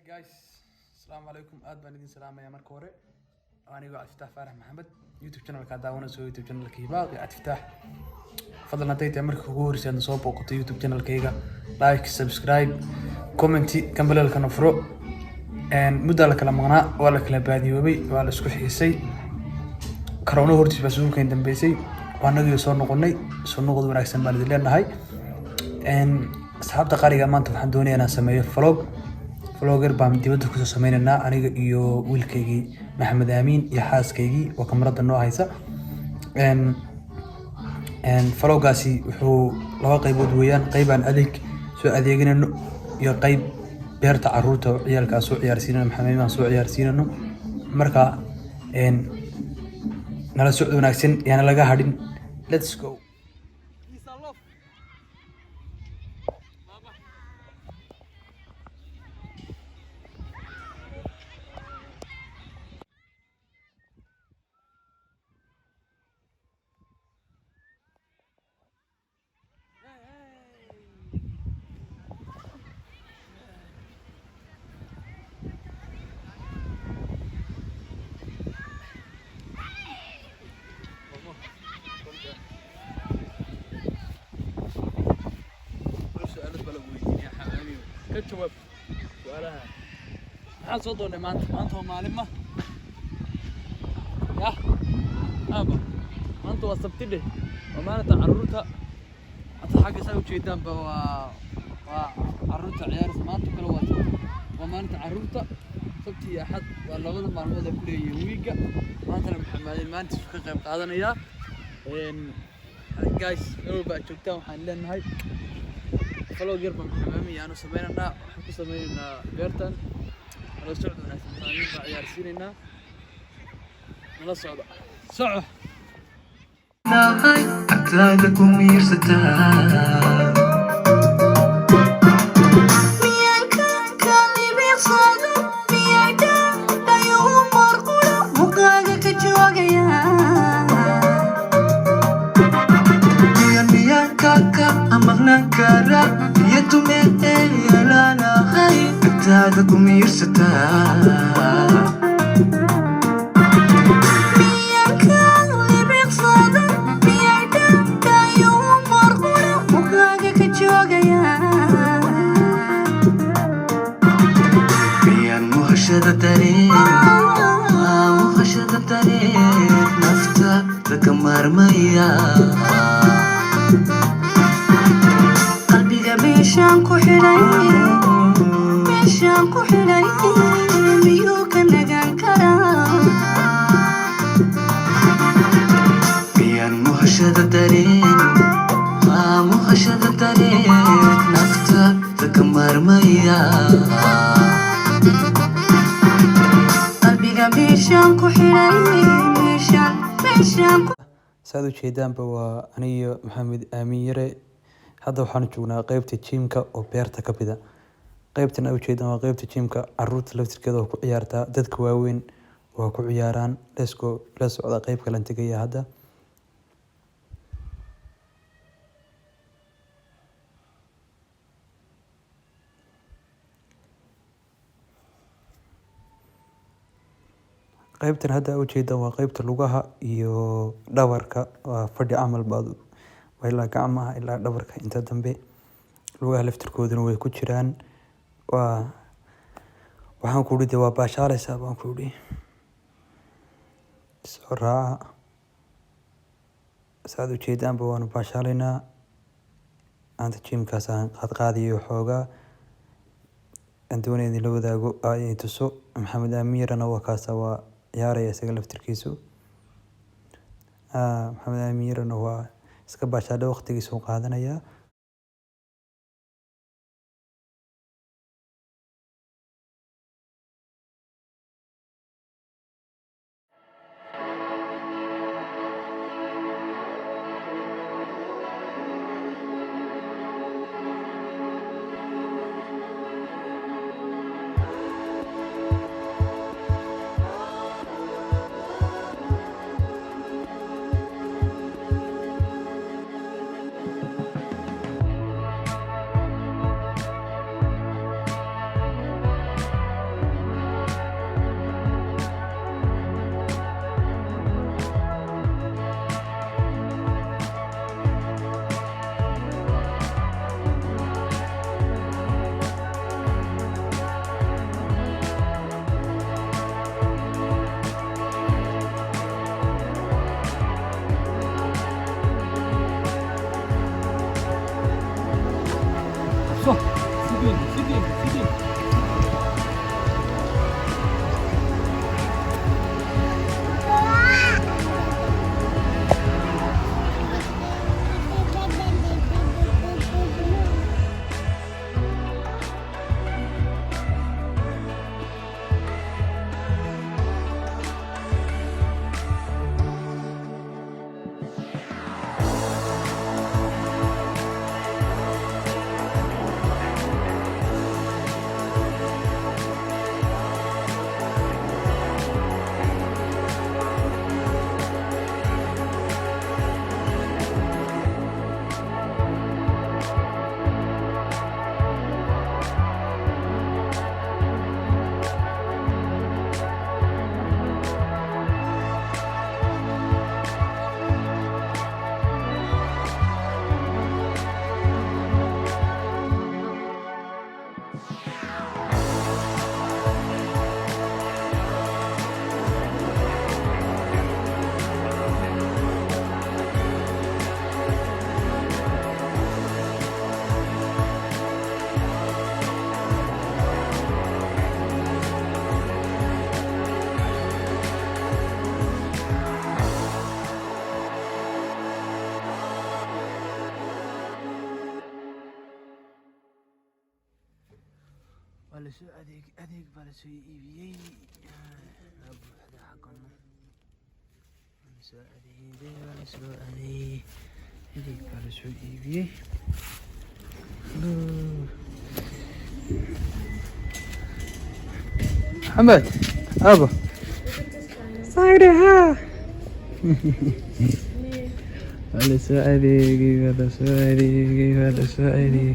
guys, السلام عليكم. بان idin salaamaya marka hore. Aniga Cabdifatax Faarax Maxamed, YouTube channel ka daawanayso YouTube channel kayga Cabdifatax. Fadlan haday tahay marka ugu horreysay aad soo booqato YouTube channel kayga, like, subscribe, comment, kambalelka furo. Muddo la kala maqnaa, waa la kala baadiyoobay, waa la isku xiisay. Corona hortiis baa soo keen dambeysay. Waanagii soo noqonay, soo noqod wanaagsan baan idin leenahay. Asxaabta qariga maanta waxaan doonayaa inaan sameeyo vlogger baan dibadda ku soo sameeynaa aniga iyo wiilkaygii Maxamed Amiin iyo xaaskaygii oo kamarada noo haysa. vloggaasi wuxuu laba qaybood weeyaan, qaybaan soo adeeganayno iyo qayb beerta carruurta ciyaalka soo ciyaarsiinayno, Maxamed Amiin soo ciyaarsiinayno. Marka nala socod wanaagsan yana laga hadhin. Let's go. كتشوف ولا هل صدقني ما أنت معلم ما يا أبا ما أنت وصلت لي وما أنت عرورتها أنت حاجة سوي شيء دم وعرورتها عيار ما أنت كل وقت وما أنت عرورتها صبتي أحد ولا غدا ما هو ذا كل يوميجا ما أنت محمد ما أنت شو قيم قادنا يا جايز لو بقى شفتهم حنلنا هاي vlogger baan Maxamed Amiin sameeynaa waxaan ku sameeynaa beertan nala socod wanaagsan baan ciyaarsiinayna nala socdo أكلادك وميرستها Kara yetume elana hay tada kumirsata biyanka libiqsada biyada dayo marqura mukaga ka joogaya biyan muhashada dareen nafta dakamarmaya مشان كحلي ميوك نجان كرا بيان مهشد الدرين مهشد الدرين نفتا تكمر ميا قلبي مشان كحلي مشان سادو شيدان بوا أنا محمد أمير hadda waxaan joognaa qaybta gymka oo beerta ka mida. qaybtan ay ujeedaan waa qaybta gymka, carruurta laftirkeeda oo ku ciyaarta, dadka waaweyn waa ku ciyaaraan. la socda qayb kale aan tagaya hadda. qaybtan hadda ujeedaan waa qaybta lugaha iyo dhabarka, waa fadhi camal baad ilaa gacmaha ilaa dhabarka inta dambe. lugaha laftirkooduna way ku jiraan. waxaan ku yidhi waa baashaalaysaa baan ku yidhi soo raaca. saad ujeedaanba waanu baashaalaynaa. anta jimkaas aan qaadqaadiyo xoogaa aan doonaya idin la wadaago ay tuso. Maxamed Amiirana waa kaasa waa ciyaaraya isaga laftirkiisu. Maxamed Amiirana waa iska baashaale waqtigiisa uu qaadanaya. soo adeeg baa la soo iibiyey buuxda xaqana soo adeegay baa la soo adeeg baa la soo iibiyey محمد أبا صايرها هذا سؤالي هذا سؤالي هذا سؤالي